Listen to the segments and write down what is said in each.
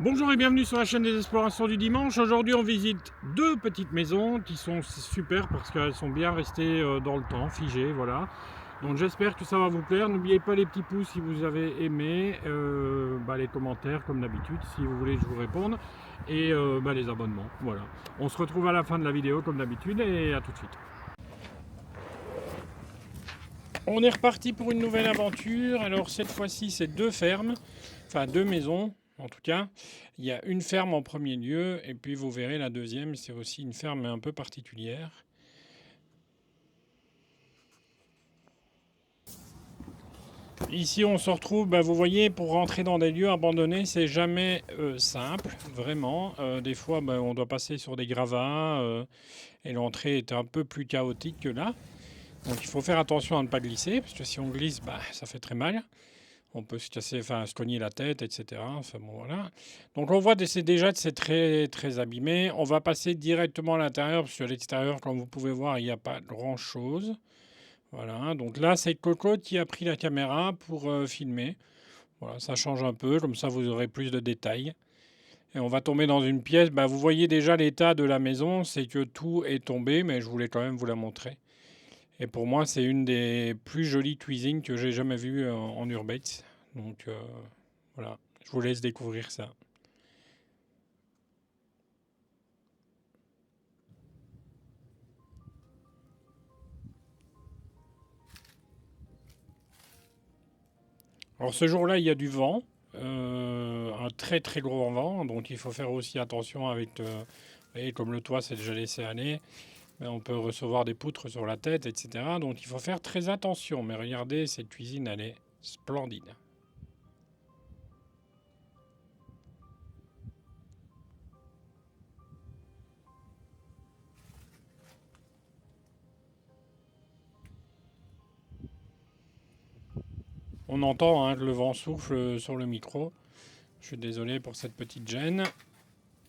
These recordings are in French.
Bonjour et bienvenue sur la chaîne des explorations du dimanche. Aujourd'hui on visite deux petites maisons qui sont super parce qu'elles sont bien restées dans le temps, figées, voilà. Donc j'espère que ça va vous plaire. N'oubliez pas les petits pouces si vous avez aimé, les commentaires comme d'habitude si vous voulez que je vous réponde, et les abonnements, voilà. On se retrouve à la fin de la vidéo comme d'habitude et à tout de suite. On est reparti pour une nouvelle aventure. Alors cette fois-ci c'est deux fermes, enfin deux maisons. En tout cas, il y a une ferme en premier lieu, et puis vous verrez la deuxième, c'est aussi une ferme un peu particulière. Ici, on se retrouve, vous voyez, pour rentrer dans des lieux abandonnés, c'est jamais simple, vraiment. Des fois, on doit passer sur des gravats, et l'entrée est un peu plus chaotique que là. Donc il faut faire attention à ne pas glisser, parce que si on glisse, ça fait très mal. On peut se casser, enfin se cogner la tête, etc. Enfin bon, voilà. Donc on voit déjà que c'est très très abîmé. On va passer directement à l'intérieur, parce qu'à l'extérieur, comme vous pouvez voir, il n'y a pas grand chose. Voilà. Donc là, c'est Coco qui a pris la caméra pour filmer. Voilà, ça change un peu, comme ça vous aurez plus de détails. Et on va tomber dans une pièce. Vous voyez déjà l'état de la maison, c'est que tout est tombé, mais je voulais quand même vous la montrer. Et pour moi, c'est une des plus jolies cuisines que j'ai jamais vues en urbex. Donc voilà, je vous laisse découvrir ça. Alors ce jour-là, il y a du vent, un très très gros vent, donc il faut faire aussi attention avec, vous voyez, comme le toit c'est déjà laissé aller, mais on peut recevoir des poutres sur la tête, etc. Donc il faut faire très attention. Mais regardez, cette cuisine, elle est splendide. On entend que le vent souffle sur le micro. Je suis désolé pour cette petite gêne.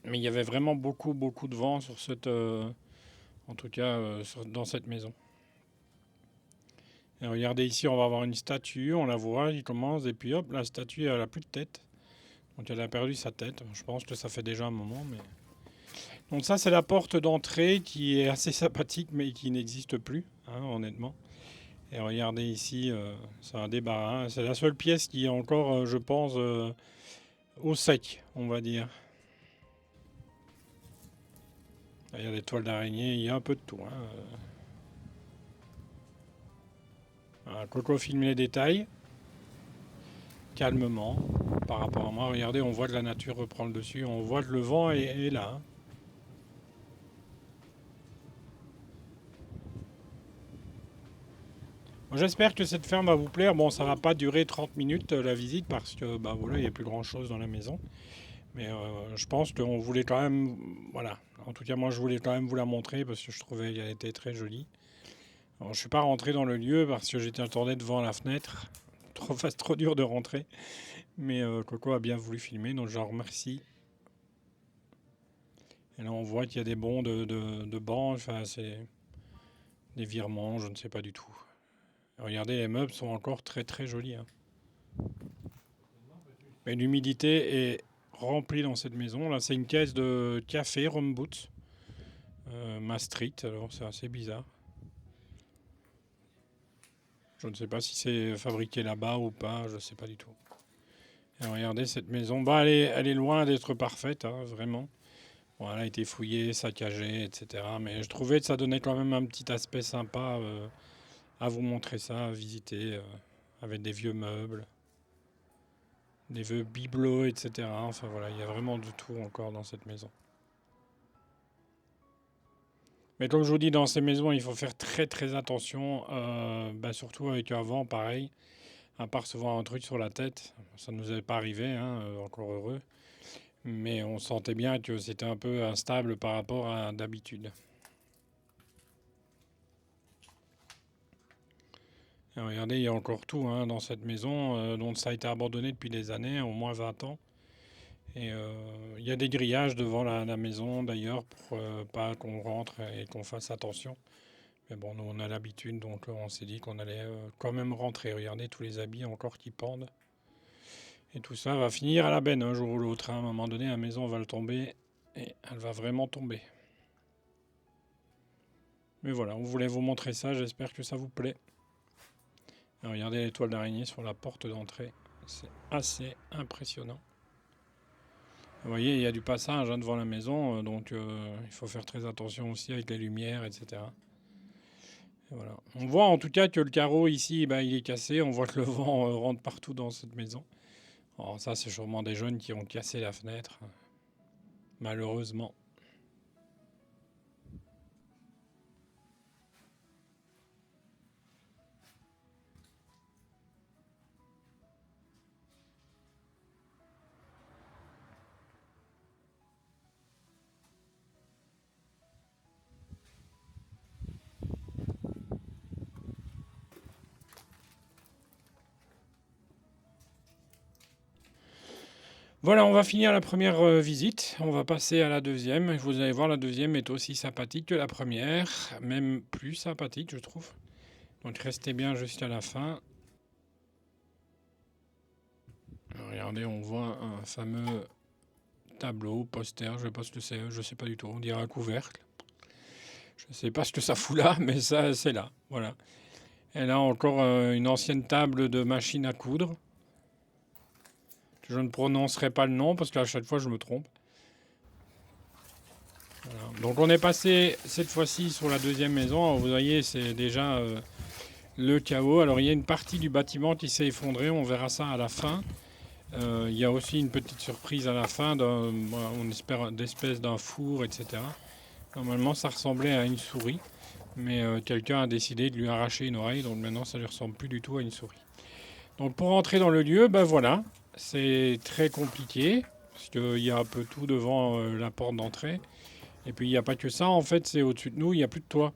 Mais il y avait vraiment beaucoup, beaucoup de vent sur cette, en tout cas dans cette maison. Et regardez ici, on va avoir une statue, on la voit, il commence, et puis hop, la statue, elle a plus de tête. Donc elle a perdu sa tête. Je pense que ça fait déjà un moment. Mais... Donc ça, c'est la porte d'entrée qui est assez sympathique, mais qui n'existe plus, honnêtement. Et regardez ici, c'est un débarras. C'est la seule pièce qui est encore, je pense, au sec, on va dire. Il y a des toiles d'araignée, il y a un peu de tout. Voilà, Coco filme les détails, calmement, par rapport à moi. Regardez, on voit que la nature reprend le dessus, on voit que le vent est là. J'espère que cette ferme va vous plaire. Bon, ça va pas durer 30 minutes la visite parce que voilà, il n'y a plus grand chose dans la maison. Mais je pense qu'on voulait quand même, voilà. En tout cas, moi, je voulais quand même vous la montrer parce que je trouvais qu'elle était très jolie. Alors, je suis pas rentré dans le lieu parce que j'étais attendu devant la fenêtre. Trop dur de rentrer. Mais Coco a bien voulu filmer, donc je la remercie. Et là, on voit qu'il y a des bons de bancs. Enfin, c'est des virements, je ne sais pas du tout. Regardez, les meubles sont encore très très jolis. Mais l'humidité est remplie dans cette maison. Là, c'est une caisse de café Rumboot Maastricht. Alors, c'est assez bizarre. Je ne sais pas si c'est fabriqué là-bas ou pas. Je ne sais pas du tout. Et regardez cette maison. Elle est loin d'être parfaite, vraiment. Bon, elle a été fouillée, saccagée, etc. Mais je trouvais que ça donnait quand même un petit aspect sympa à vous montrer ça, à visiter, avec des vieux meubles, des vieux bibelots, etc. Enfin voilà, il y a vraiment de tout encore dans cette maison. Mais comme je vous dis, dans ces maisons, il faut faire très très attention, surtout avec un vent pareil, à part se voir un truc sur la tête. Ça ne nous est pas arrivé, encore heureux. Mais on sentait bien que c'était un peu instable par rapport à d'habitude. Et regardez, il y a encore tout dans cette maison, dont ça a été abandonné depuis des années, au moins 20 ans. Et il y a des grillages devant la maison d'ailleurs pour pas qu'on rentre et qu'on fasse attention. Mais bon, nous on a l'habitude, donc on s'est dit qu'on allait quand même rentrer. Regardez tous les habits encore qui pendent. Et tout ça va finir à la benne un jour ou l'autre, hein. À un moment donné, la maison va le tomber et elle va vraiment tomber. Mais voilà, on voulait vous montrer ça, j'espère que ça vous plaît. Alors, regardez l'étoile d'araignée sur la porte d'entrée, c'est assez impressionnant. Vous voyez, il y a du passage devant la maison, donc il faut faire très attention aussi avec les lumières, etc. Et voilà. On voit en tout cas que le carreau ici, bah, il est cassé, on voit que le vent rentre partout dans cette maison. Alors ça, c'est sûrement des jeunes qui ont cassé la fenêtre, malheureusement. Voilà, on va finir la première visite. On va passer à la deuxième. Vous allez voir, la deuxième est aussi sympathique que la première, même plus sympathique, je trouve. Donc restez bien jusqu'à la fin. Alors, regardez, on voit un fameux tableau, poster, je ne sais pas ce que c'est, je ne sais pas du tout. On dirait un couvercle. Je ne sais pas ce que ça fout là, mais ça, c'est là. Voilà. Et là, encore une ancienne table de machine à coudre. Je ne prononcerai pas le nom parce qu'à chaque fois, je me trompe. Voilà. Donc on est passé cette fois-ci sur la deuxième maison. Alors, vous voyez, c'est déjà le chaos. Alors il y a une partie du bâtiment qui s'est effondrée. On verra ça à la fin. Il y a aussi une petite surprise à la fin, on espère d'espèce d'un four, etc. Normalement, ça ressemblait à une souris, mais quelqu'un a décidé de lui arracher une oreille, donc maintenant, ça ne lui ressemble plus du tout à une souris. Donc pour entrer dans le lieu, ben voilà, c'est très compliqué, parce qu'il y a un peu tout devant la porte d'entrée. Et puis il n'y a pas que ça, en fait, c'est au-dessus de nous, il n'y a plus de toit.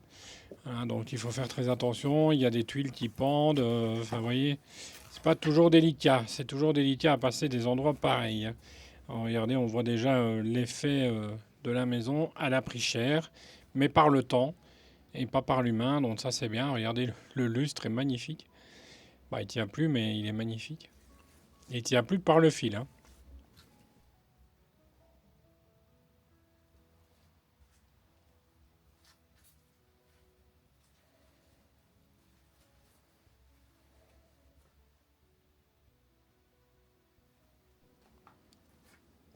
Hein, donc il faut faire très attention, il y a des tuiles qui pendent, enfin vous voyez, c'est pas toujours délicat, c'est toujours délicat à passer des endroits pareils. Hein. Alors, regardez, on voit déjà l'effet de la maison, elle a pris cher, mais par le temps et pas par l'humain, donc ça c'est bien. Regardez, le lustre est magnifique. Bah, il tient plus, mais il est magnifique. Et il tient plus que par le fil. Hein.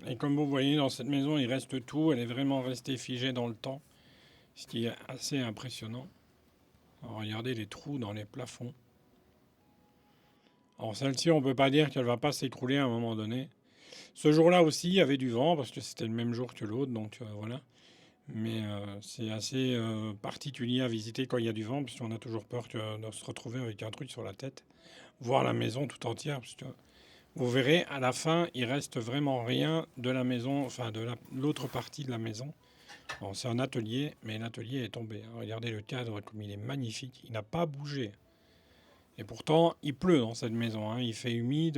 Et comme vous voyez, dans cette maison, il reste tout. Elle est vraiment restée figée dans le temps, ce qui est assez impressionnant. Alors, regardez les trous dans les plafonds. Alors celle-ci, on ne peut pas dire qu'elle va pas s'écrouler à un moment donné. Ce jour-là aussi, il y avait du vent parce que c'était le même jour que l'autre, donc voilà. Mais c'est assez particulier à visiter quand il y a du vent, parce qu'on a toujours peur de se retrouver avec un truc sur la tête, voir la maison tout entière. Parce que vous verrez, à la fin, il reste vraiment rien de la maison, enfin de l'autre partie de la maison. Bon, c'est un atelier, mais l'atelier est tombé. Hein. Regardez le cadre comme il est magnifique, il n'a pas bougé. Et pourtant, il pleut dans cette maison, hein. Il fait humide.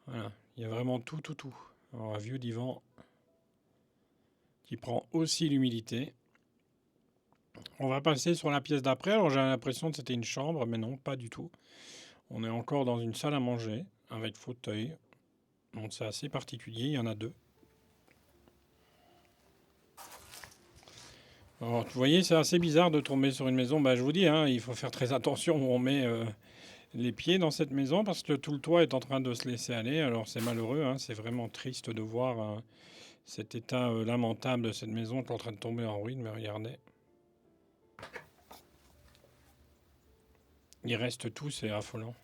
Voilà, il y a vraiment tout, tout, tout. Alors, un vieux divan qui prend aussi l'humidité. On va passer sur la pièce d'après. Alors, j'ai l'impression que c'était une chambre, mais non, pas du tout. On est encore dans une salle à manger avec fauteuil. Donc, c'est assez particulier. Il y en a deux. Alors, vous voyez, c'est assez bizarre de tomber sur une maison. Bah, je vous dis, hein, il faut faire très attention où on met les pieds dans cette maison parce que tout le toit est en train de se laisser aller. Alors c'est malheureux, hein, c'est vraiment triste de voir cet état lamentable de cette maison qui est en train de tomber en ruine. Mais regardez, il reste tout, c'est affolant.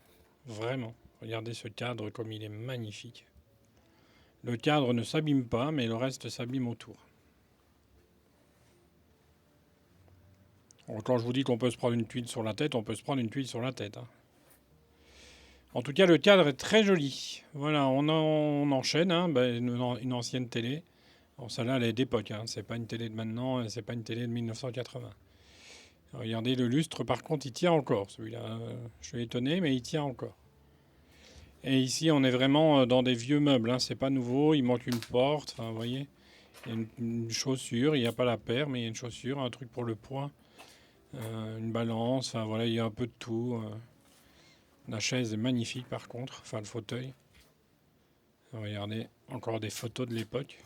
Vraiment. Regardez ce cadre comme il est magnifique. Le cadre ne s'abîme pas, mais le reste s'abîme autour. Alors, quand je vous dis qu'on peut se prendre une tuile sur la tête, on peut se prendre une tuile sur la tête. Hein. En tout cas, le cadre est très joli. Voilà, on enchaîne. Hein, une ancienne télé. Bon, celle-là, elle est d'époque. Hein, c'est pas une télé de maintenant, c'est pas une télé de 1980. Regardez le lustre, par contre, il tient encore. Celui-là, je suis étonné, mais il tient encore. Et ici, on est vraiment dans des vieux meubles. Hein, c'est pas nouveau. Il manque une porte. Enfin, vous voyez, il y a une chaussure. Il n'y a pas la paire, mais il y a une chaussure, un truc pour le poids, une balance. Enfin, voilà, il y a un peu de tout. La chaise est magnifique, par contre. Enfin, le fauteuil. Regardez, encore des photos de l'époque.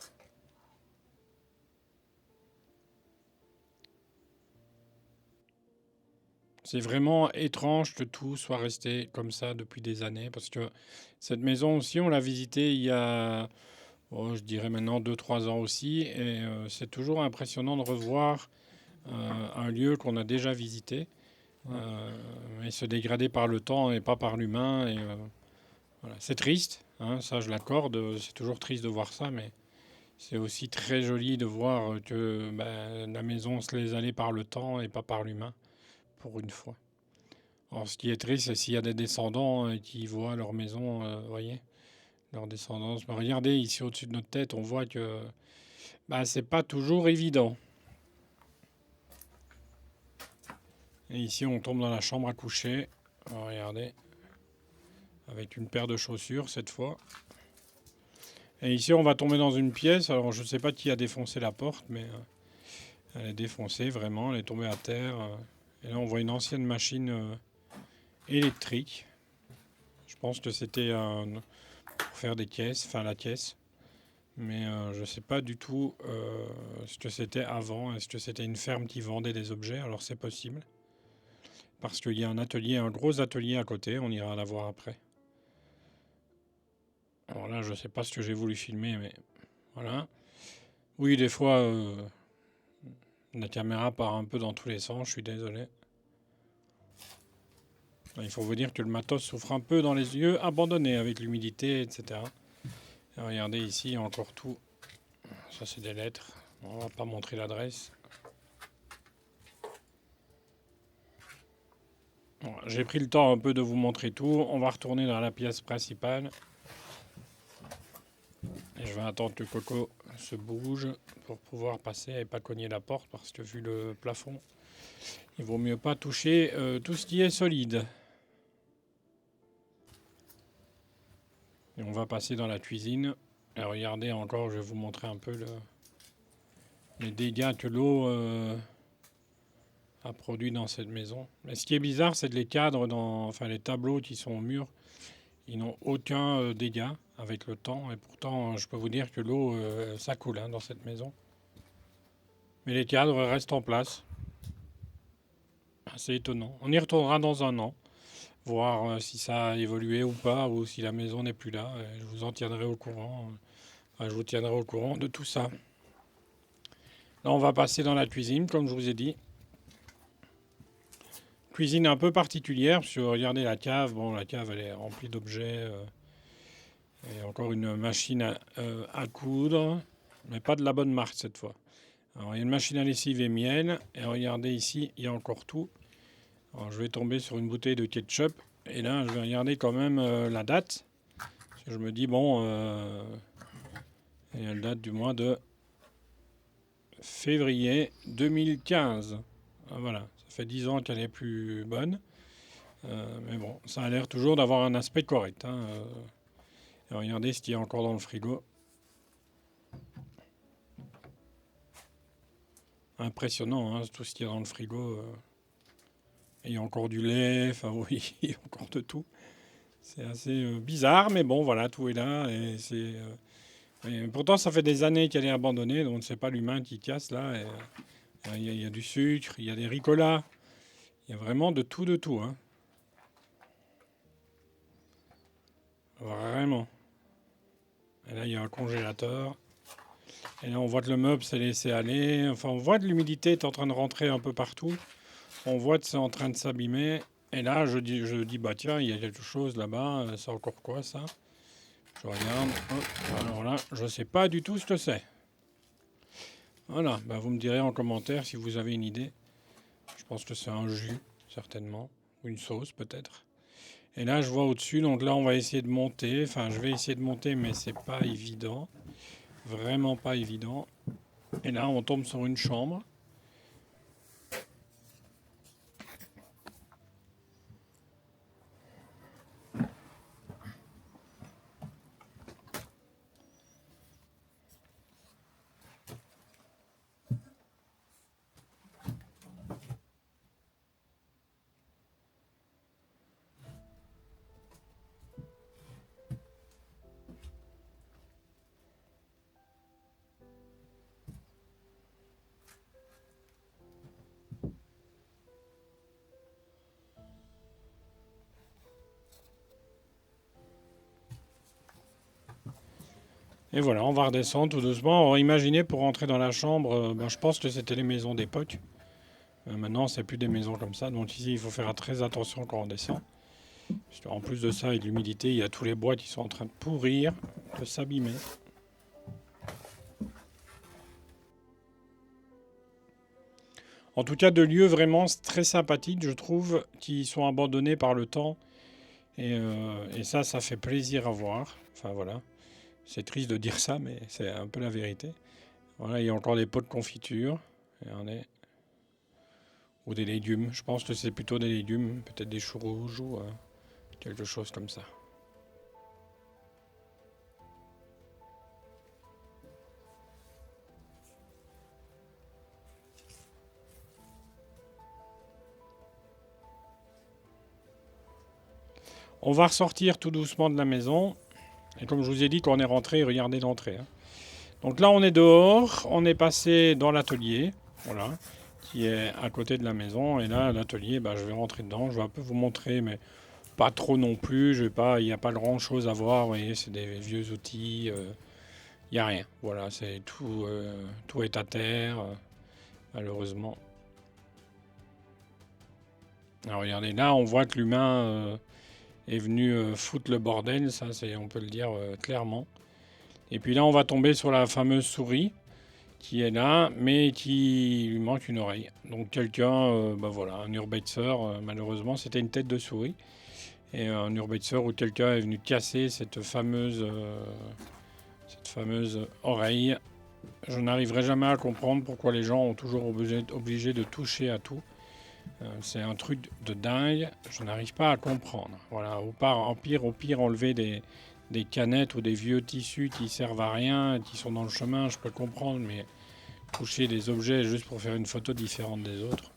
C'est vraiment étrange que tout soit resté comme ça depuis des années, parce que cette maison aussi, on l'a visitée il y a, oh, je dirais maintenant 2 3 ans aussi, et c'est toujours impressionnant de revoir un lieu qu'on a déjà visité, Ouais. mais se dégrader par le temps et pas par l'humain. Et voilà. C'est triste, hein, ça je l'accorde, c'est toujours triste de voir ça, mais c'est aussi très joli de voir que ben, la maison se laisse aller par le temps et pas par l'humain, pour une fois. Alors, ce qui est triste, c'est s'il y a des descendants qui voient leur maison, vous voyez, leur descendance. Mais regardez, ici au-dessus de notre tête, on voit que bah, c'est pas toujours évident. Et ici, on tombe dans la chambre à coucher. Alors, regardez, avec une paire de chaussures cette fois. Et ici, on va tomber dans une pièce. Alors, je ne sais pas qui a défoncé la porte, mais elle est défoncée vraiment. Elle est tombée à terre. Et là, on voit une ancienne machine électrique. Je pense que c'était pour faire des caisses, enfin la caisse. Mais je ne sais pas du tout ce que c'était avant. Est-ce que c'était une ferme qui vendait des objets? Alors c'est possible. Parce qu'il y a un atelier, un gros atelier à côté. On ira la voir après. Alors là, je ne sais pas ce que j'ai voulu filmer, mais voilà. Oui, des fois, la caméra part un peu dans tous les sens. Je suis désolé. Il faut vous dire que le matos souffre un peu dans les yeux abandonnés avec l'humidité, etc. Et regardez ici, il y a encore tout. Ça, c'est des lettres. On va pas montrer l'adresse. Bon, j'ai pris le temps un peu de vous montrer tout. On va retourner dans la pièce principale. Et je vais attendre que Coco se bouge pour pouvoir passer et pas cogner la porte parce que vu le plafond, il vaut mieux pas toucher tout ce qui est solide. Et on va passer dans la cuisine. Et regardez encore, je vais vous montrer un peu les dégâts que l'eau a produit dans cette maison. Mais ce qui est bizarre, c'est que les cadres, enfin les tableaux qui sont au mur, ils n'ont aucun dégât avec le temps. Et pourtant, je peux vous dire que l'eau, ça coule hein, dans cette maison. Mais les cadres restent en place. C'est étonnant. On y retournera dans un an, voir si ça a évolué ou pas, ou si la maison n'est plus là. Et je vous en tiendrai au courant. Enfin, je vous tiendrai au courant de tout ça. Là, on va passer dans la cuisine, comme je vous ai dit. Cuisine un peu particulière, parce que regardez la cave. Bon, la cave, elle est remplie d'objets. Et encore une machine à coudre, mais pas de la bonne marque cette fois. Alors, il y a une machine à lessive et miel. Et regardez ici, il y a encore tout. Alors, je vais tomber sur une bouteille de ketchup. Et là, je vais regarder quand même la date. Parce que je me dis, bon, et elle date du mois de février 2015. Ah, voilà, ça fait 10 ans qu'elle est plus bonne. Mais bon, ça a l'air toujours d'avoir un aspect correct. Hein. Et regardez ce qu'il y a encore dans le frigo. Impressionnant, hein, tout ce qu'il y a dans le frigo. Et il y a encore du lait, enfin oui, il y a encore de tout. C'est assez bizarre, mais bon, voilà, tout est là. Et pourtant, ça fait des années qu'elle est abandonnée, donc c'est pas l'humain qui casse là. Et, il y a du sucre, il y a des ricolas, il y a vraiment de tout. Hein. Vraiment. Et là, il y a un congélateur. Et là, on voit que le meuble s'est laissé aller. Enfin, on voit que l'humidité est en train de rentrer un peu partout. On voit que c'est en train de s'abîmer. Et là, je dis, bah tiens, il y a quelque chose là-bas. C'est encore quoi ça? Je regarde. Hop. Alors là, je ne sais pas du tout ce que c'est. Voilà, bah vous me direz en commentaire si vous avez une idée. Je pense que c'est un jus, certainement. Ou une sauce, peut-être. Et là, je vois au-dessus. Donc là, on va essayer de monter. Enfin, je vais essayer de monter, mais c'est pas évident. Vraiment pas évident. Et là, on tombe sur une chambre. Et voilà, on va redescendre tout doucement. Alors, imaginez pour rentrer dans la chambre, je pense que c'était les maisons d'époque. Maintenant, c'est plus des maisons comme ça. Donc ici, il faut faire très attention quand on descend. En plus de ça, avec l'humidité, il y a tous les bois qui sont en train de pourrir, de s'abîmer. En tout cas, de lieux vraiment très sympathiques, je trouve, qui sont abandonnés par le temps. Et ça fait plaisir à voir. Enfin voilà, c'est triste de dire ça, mais c'est un peu la vérité. Voilà, il y a encore des pots de confiture. Ou des légumes. Je pense que c'est plutôt des légumes, peut-être des choux rouges ou quelque chose comme ça. On va ressortir tout doucement de la maison. Et comme je vous ai dit, quand on est rentré, regardez l'entrée. Donc là, on est dehors. On est passé dans l'atelier. Voilà. Qui est à côté de la maison. Et là, l'atelier, je vais rentrer dedans. Je vais un peu vous montrer, mais pas trop non plus. Il n'y a pas grand chose à voir. Vous voyez, c'est des vieux outils. Il n'y a rien. Voilà, c'est tout. Tout est à terre, malheureusement. Alors regardez, là, on voit que l'humain est venu foutre le bordel. Ça, on peut le dire clairement. Et puis là, on va tomber sur la fameuse souris qui est là, mais qui lui manque une oreille. Donc quelqu'un, voilà, un urbex, malheureusement, c'était une tête de souris. Et un urbex où quelqu'un est venu casser cette fameuse oreille. Je n'arriverai jamais à comprendre pourquoi les gens ont toujours obligé de toucher à tout. C'est un truc de dingue, je n'arrive pas à comprendre. Voilà, au pire, enlever des canettes ou des vieux tissus qui servent à rien, qui sont dans le chemin, je peux comprendre, mais toucher des objets juste pour faire une photo différente des autres.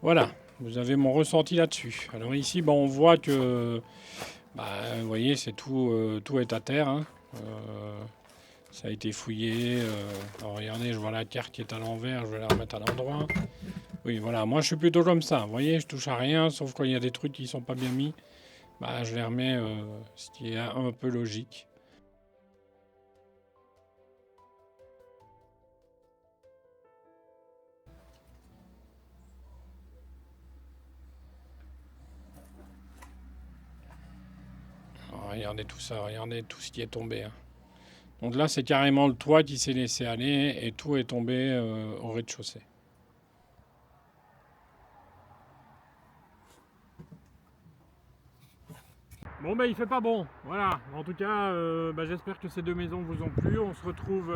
Voilà, vous avez mon ressenti là-dessus. Alors ici, on voit que, vous voyez, c'est tout est à terre. Hein. Ça a été fouillé. Alors regardez, je vois la carte qui est à l'envers, je vais la remettre à l'endroit. Oui, voilà, moi je suis plutôt comme ça. Vous voyez, je touche à rien, sauf quand il y a des trucs qui sont pas bien mis, je les remets, ce qui est un peu logique. Alors, regardez tout ça, regardez tout ce qui est tombé. Hein. Donc là, c'est carrément le toit qui s'est laissé aller et tout est tombé au rez-de-chaussée. Bon il fait pas bon, voilà. En tout cas, j'espère que ces deux maisons vous ont plu. On se retrouve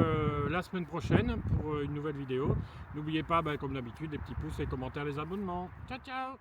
la semaine prochaine pour une nouvelle vidéo. N'oubliez pas, comme d'habitude, les petits pouces, les commentaires, les abonnements. Ciao ciao.